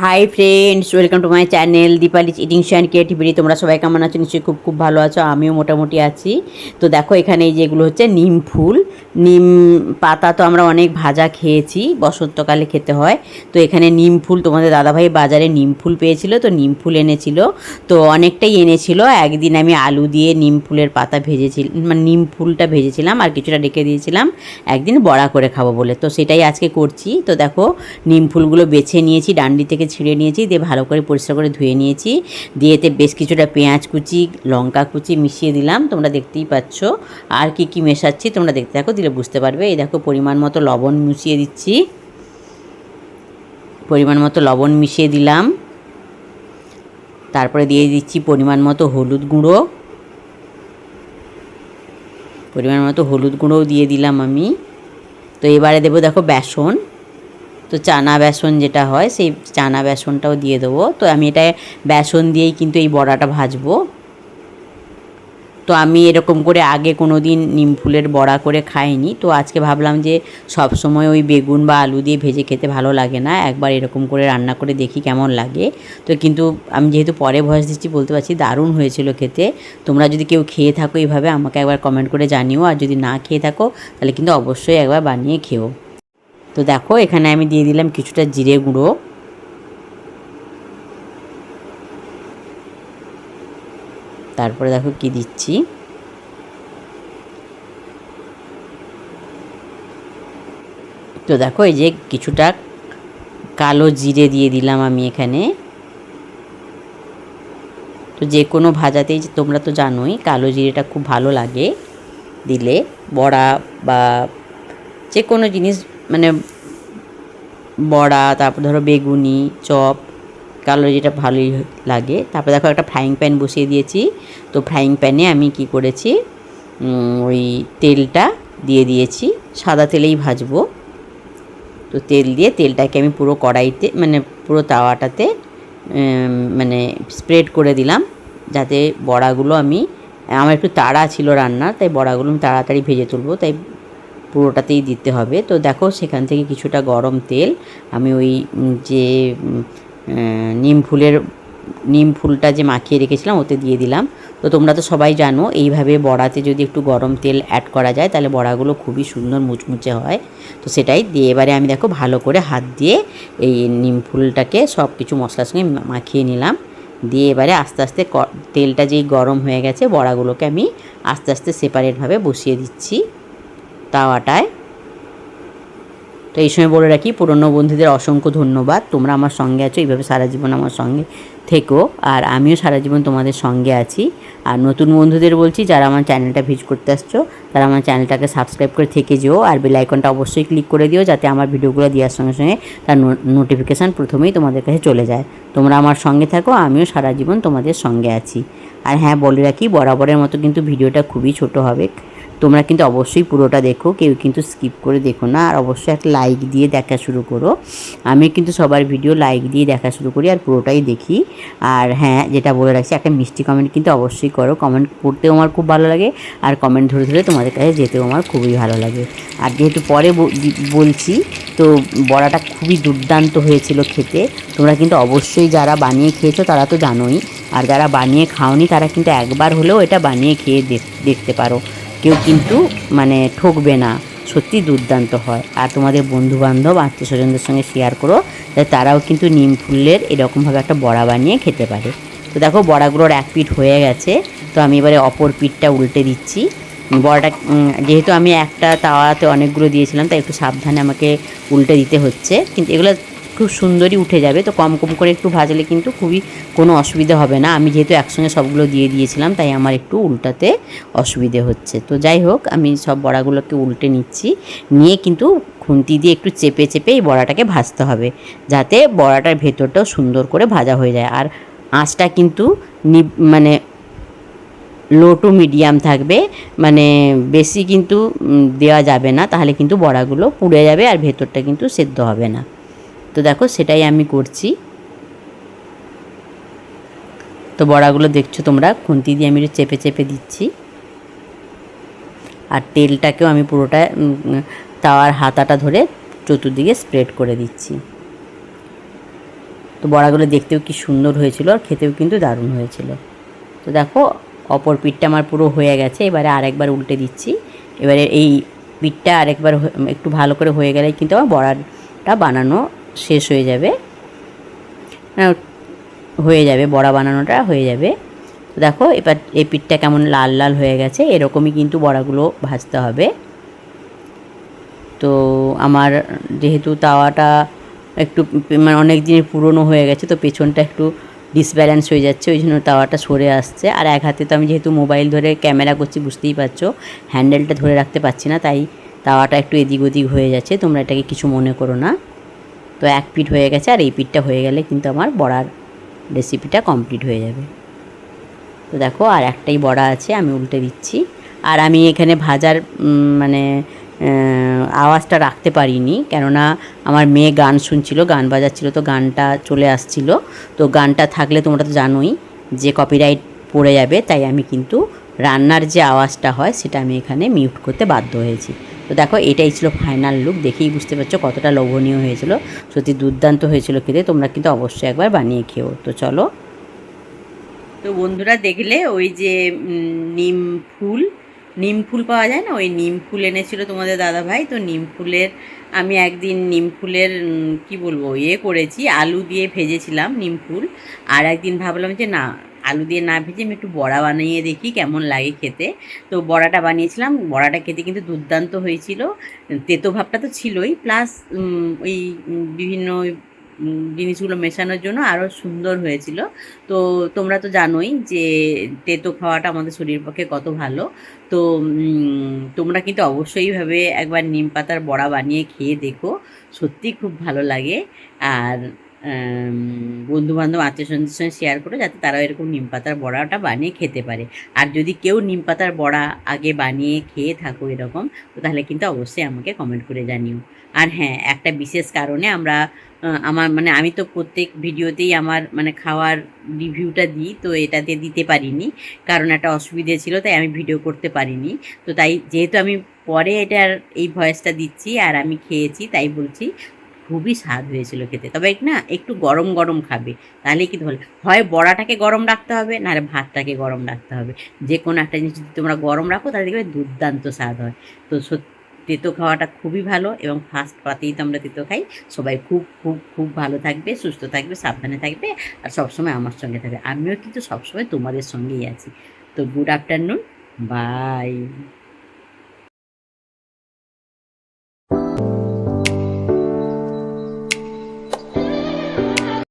High friends, welcome to my channel Deepali's eating and creativity. তোমরা সবাই কেমন আছো? নিশ্চয়ই খুব খুব ভালো আছো, আমিও মোটামুটি আছি। তো দেখো এখানে এই যেগুলো হচ্ছে নিম ফুল। নিম পাতা তো আমরা অনেক ভাজা খেয়েছি, বসন্তকালে খেতে হয়। তো এখানে নিম ফুল, তোমাদের দাদাভাই বাজারে নিম ফুল পেয়েছিল, তো নিম ফুল এনেছিল। তো অনেকটাই এনেছিল। একদিন আমি আলু দিয়ে নিম ফুলের পাতা ভেজেছিলাম, মানে নিম ফুলটা ভেজেছিলাম আর কিছুটা রেখে দিয়েছিলাম একদিন বড়া করে খাবো বলে। তো সেটাই আজকে করছি। তো দেখো নিম ফুলগুলো বেছে নিয়েছি, ডান্ডি থেকে ছিঁড়ে নিয়েছি, দিয়ে ভালো করে পরিষ্কার করে ধুয়ে নিয়েছি। দিয়ে এতে বেশ কিছুটা পেঁয়াজ কুচি, লঙ্কা কুচি মিশিয়ে দিলাম, তোমরা দেখতেই পাচ্ছ। আর কি কি মেশাচ্ছি তোমরা দেখতে থাকো, দিলে বুঝতে পারবে। এই দেখো পরিমাণ মতো লবণ মিশিয়ে দিচ্ছি, পরিমাণ মতো লবণ মিশিয়ে দিলাম। তারপরে দিয়ে দিচ্ছি পরিমাণ মতো হলুদ গুঁড়ো, পরিমাণ মতো হলুদ গুঁড়োও দিয়ে দিলাম আমি। তো এবারে দেবো দেখো বেসন, তো চানা বেসন যেটা হয় সেই চানা বেসনটাও দিয়ে দেবো। তো আমি এটা বেসন দিয়েই কিন্তু এই বড়াটা ভাজবো। তো আমি এরকম করে আগে কোনো দিন নিম ফুলের বড়া করে খাইনি, তো আজকে ভাবলাম যে সব সময় ওই বেগুন বা আলু দিয়ে ভেজে খেতে ভালো লাগে না, একবার এরকম করে রান্না করে দেখি কেমন লাগে। তো কিন্তু আমি যেহেতু পরে ভয়েস দিচ্ছি বলতে পারছি দারুণ হয়েছিল খেতে। তোমরা যদি কেউ খেয়ে থাকো এইভাবে আমাকে একবার কমেন্ট করে জানিও, আর যদি না খেয়ে থাকো তাহলে কিন্তু অবশ্যই একবার বানিয়ে খেও। তো দেখো এখানে আমি দিয়ে দিলাম কিছুটা জিরে গুঁড়ো, তারপরে দেখো কি দিচ্ছি, তো দেখো এই যে কিছুটা কালো জিরে দিয়ে দিলাম আমি এখানে। তো যে কোনো ভাজাতেই তোমরা তো জানোই কালো জিরেটা খুব ভালো লাগে দিলে, বড়া বা যে কোনো জিনিস, মানে বড়া, তারপর ধরো বেগুনি, চপ, কালো জিরেটা ভালোই লাগে। তারপরে দেখো একটা ফ্রাইং প্যান বসিয়ে দিয়েছি। তো ফ্রাইং প্যানে আমি কি করেছি, ওই তেলটা দিয়ে দিয়েছি, সাদা তেলেই ভাজবো। তো তেল দিয়ে তেলটাকে আমি পুরো কড়াইতে, মানে পুরো তাওয়াটাতে মানে স্প্রেড করে দিলাম, যাতে বড়াগুলো আমার একটু তাড়া ছিল রান্না, তাই বড়াগুলো আমি তাড়াতাড়ি ভেজে তুলবো, তাই পুরোটাতেই দিতে হবে। তো দেখো সেখান থেকে কিছুটা গরম তেল আমি ওই যে নিম ফুলটা যে মাখিয়ে রেখেছিলাম ওতে দিয়ে দিলাম। তো তোমরা তো সবাই জানো এইভাবে বড়াতে যদি একটু গরম তেল অ্যাড করা যায় তাহলে বড়াগুলো খুবই সুন্দর মুচমুচে হয়। তো সেটাই দিয়ে এবারে আমি দেখো ভালো করে হাত দিয়ে এই নিম ফুলটাকে সব কিছু মশলার সঙ্গে মাখিয়ে নিলাম। দিয়ে এবারে আস্তে আস্তে তেলটা যেই গরম হয়ে গেছে বড়াগুলোকে আমি আস্তে আস্তে সেপারেটভাবে বসিয়ে দিচ্ছি তাওয়াটায়। তো এই সময় বলে রাখি, পুরনো বন্ধুদের অসংখ্য ধন্যবাদ, তোমরা আমার সঙ্গে আছো, এইভাবে সারা জীবন আমার সঙ্গে থেকো, আর আমিও সারা জীবন তোমাদের সঙ্গে আছি। আর নতুন বন্ধুদের বলছি, যারা আমার চ্যানেলটা ভিজিট করতে আসছো তারা আমার চ্যানেলটাকে সাবস্ক্রাইব করে থেকে যেও, আর বেল আইকনটা অবশ্যই ক্লিক করে দিও, যাতে আমার ভিডিওগুলো দেওয়ার সঙ্গে সঙ্গে তার নোটিফিকেশান প্রথমেই তোমাদের কাছে চলে যায়। তোমরা আমার সঙ্গে থাকো, আমিও সারা জীবন তোমাদের সঙ্গে আছি। আর হ্যাঁ, বলে রাখি বরাবরের মতো কিন্তু ভিডিওটা খুবই ছোট হবে, তোমরা কিন্তু অবশ্যই পুরোটা দেখো, কেউ কিন্তু স্কিপ করে দেখো না, আর অবশ্যই একটা লাইক দিয়ে দেখা শুরু করো। আমি কিন্তু সবার ভিডিও লাইক দিয়ে দেখা শুরু করি আর পুরোটাই দেখি। আর হ্যাঁ, যেটা বলে রাখছি, একটা মিষ্টি কমেন্ট কিন্তু অবশ্যই করো, কমেন্ট পড়তেও আমার খুব ভালো লাগে, আর কমেন্ট ধরে ধরে তোমাদের কাছে যেতেও আমার খুবই ভালো লাগে। আর যেহেতু পরে বলছি, তো বড়াটা খুবই দুর্দান্ত হয়েছিল খেতে। তোমরা কিন্তু অবশ্যই যারা বানিয়ে খেয়েছো তারা তো জানোই, আর যারা বানিয়ে খাওনি তারা কিন্তু একবার হলেও এটা বানিয়ে খেয়ে দেখতে পারো, কেউ কিন্তু মানে ঠকবে না, সত্যি দুর্দান্ত হয়। আর তোমাদের বন্ধুবান্ধব আত্মীয় স্বজনদের সঙ্গে শেয়ার করো, যাতে তারাও কিন্তু নিম ফুলের এরকমভাবে একটা বড়া বানিয়ে খেতে পারে। তো দেখো বড়াগুলোর এক পিঠ হয়ে গেছে, তো আমি এবারে অপর পিঠটা উল্টে দিচ্ছি। বড়াটা যেহেতু আমি একটা তাওয়াতে অনেকগুলো দিয়েছিলাম, তাই একটু সাবধানে আমাকে উল্টে দিতে হচ্ছে, কিন্তু এগুলো খুব সুন্দরই উঠে যাবে। তো কম কম করে একটু ভাজলে কিন্তু খুবই কোনো অসুবিধা হবে না। আমি যেহেতু একসঙ্গে সবগুলো দিয়ে দিয়েছিলাম, তাই আমার একটু উল্টাতে অসুবিধে হচ্ছে। তো যাই হোক, আমি সব বড়াগুলোকে উল্টে নিচ্ছি, নিয়ে কিন্তু খুন্তি দিয়ে একটু চেপে চেপে এই বড়াটাকে ভাজতে হবে, যাতে বড়াটার ভেতরটাও সুন্দর করে ভাজা হয়ে যায়। আর আঁচটা কিন্তু মানে লো টু মিডিয়াম থাকবে, মানে বেশি কিন্তু দেওয়া যাবে না, তাহলে কিন্তু বড়াগুলো পুড়ে যাবে আর ভেতরটা কিন্তু সেদ্ধ হবে না। তো দেখো সেটাই আমি করছি। তো বড়াগুলো দেখছো তোমরা, খুন্তি দিয়ে আমি চেপে চেপে দিচ্ছি, আর তেলটাকেও আমি পুরোটা তাওয়ার হাতাটা ধরে চতুর্দিকে স্প্রেড করে দিচ্ছি। তো তো বড়াগুলো দেখতেও কি সুন্দর হয়েছিল আর খেতেও কিন্তু দারুণ হয়েছিল। তো দেখো অপর পিঠটা আমার পুরো হয়ে গেছে, এবারে আরেকবার উল্টে দিচ্ছি। এবারে এই পিঠটা আরেকবার একটু ভালো করে হয়ে গেলে কিন্তু আমার বড়াটা বানানো শেষ হয়ে যাবে, বড়া বানানোটা হয়ে যাবে। তো দেখো এবার এই পিঠটা কেমন লাল লাল হয়ে গেছে, এরকমই কিন্তু বড়াগুলো ভাজতে হবে। তো আমার যেহেতু তাওয়াটা একটু মানে অনেক দিনের পুরনো হয়ে গেছে, তো পেছনটা একটু ডিসব্যালেন্স হয়ে যাচ্ছে, ওই জন্য তাওয়াটা সরে আসছে। আর এক হাতে তো আমি যেহেতু মোবাইল ধরে ক্যামেরা করছি, বুঝতেই পারছো হ্যান্ডেলটা ধরে রাখতে পারছি না, তাই তাওয়াটা একটু এদিক ওদিক হয়ে যাচ্ছে, তোমরা এটাকে কিছু মনে করো না। তো এক পিঠ হয়ে গেছে, আর এই পিঠটা হয়ে গেলে কিন্তু আমার বড়ার রেসিপিটা কমপ্লিট হয়ে যাবে। তো দেখো আর একটাই বড়া আছে, আমি উল্টে দিচ্ছি। আর আমি এখানে ভাজার মানে আওয়াজটা রাখতে পারিনি, কেননা আমার মেয়ে গান শুনছিল, গান বাজাচ্ছিল, তো গানটা চলে আসছিল। তো গানটা থাকলে তোমরা তো জানোই যে কপিরাইট পড়ে যাবে, তাই আমি কিন্তু রান্নার যে আওয়াজটা হয় সেটা আমি এখানে মিউট করতে বাধ্য হয়েছি। তো দেখো এটাই ছিল ফাইনাল লুক, দেখেই বুঝতে পারছো কতটা লোভনীয় হয়েছিল, সত্যি দুর্দান্ত হয়েছিল খেতে। তোমরা কিন্তু অবশ্যই একবার বানিয়ে খেও। তো চলো, তো বন্ধুরা দেখলে ওই যে নিম ফুল নিম ফুল পাওয়া যায় না, ওই নিম ফুল এনেছিল তোমাদের দাদাভাই। তো নিম ফুলের আমি একদিন নিম ফুলের কী বলবো করেছি, আলু দিয়ে ভেজেছিলাম নিম ফুল। আর একদিন ভাবলাম যে না, আলু দিয়ে না ভেজে আমি একটু বড়া বানিয়ে দেখি কেমন লাগে খেতে। তো বড়াটা বানিয়েছিলাম, বড়াটা খেতে কিন্তু দুর্দান্ত হয়েছিল। তেতো ভাবটা তো ছিলই, প্লাস ওই বিভিন্ন জিনিসগুলো মেশানোর জন্য আরও সুন্দর হয়েছিল। তো তোমরা তো জানোই যে তেতো খাওয়াটা আমাদের শরীরের পক্ষে কত ভালো। তো তোমরা কিন্তু অবশ্যই ভাবে একবার নিম পাতার বড়া বানিয়ে খেয়ে দেখো, সত্যি খুব ভালো লাগে। আর বন্ধুবান্ধব আত্মীয়স্বজনদের সঙ্গে শেয়ার করো, যাতে তারাও এরকম নিম পাতার বড়াটা বানিয়ে খেতে পারে। আর যদি কেউ নিম পাতার বড়া আগে বানিয়ে খেয়ে থাকো এরকম, তো তাহলে কিন্তু অবশ্যই আমাকে কমেন্ট করে জানিও। আর হ্যাঁ, একটা বিশেষ কারণে আমার মানে আমি তো প্রত্যেক ভিডিওতেই আমার মানে খাওয়ার রিভিউটা দিই, তো এটাতে দিতে পারিনি কারণ একটা অসুবিধে ছিল, তাই আমি ভিডিও করতে পারিনি। তো তাই যেহেতু আমি পরে এটার এই ভয়েসটা দিচ্ছি আর আমি খেয়েছি, তাই বলছি খুবই স্বাদ হয়েছিল খেতে। তবে না একটু গরম গরম খাবে, তাহলেই কিন্তু ভালো হয়। বড়াটাকে গরম রাখতে হবে, নাহলে ভাতটাকে গরম রাখতে হবে। যে কোনো একটা জিনিস যদি তোমরা গরম রাখো, তাহলে দেখবে দুর্দান্ত স্বাদ হয়। তো তেতো খাওয়াটা খুবই ভালো, এবং ফার্স্ট পাতেই তো আমরা তেতো খাই। সবাই খুব খুব খুব ভালো থাকবে, সুস্থ থাকবে, সাবধানে থাকবে, আর সবসময় আমার সঙ্গে থাকবে। আমিও কিন্তু সবসময় তোমাদের সঙ্গেই আছি। তো গুড আফটারনুন, বাই।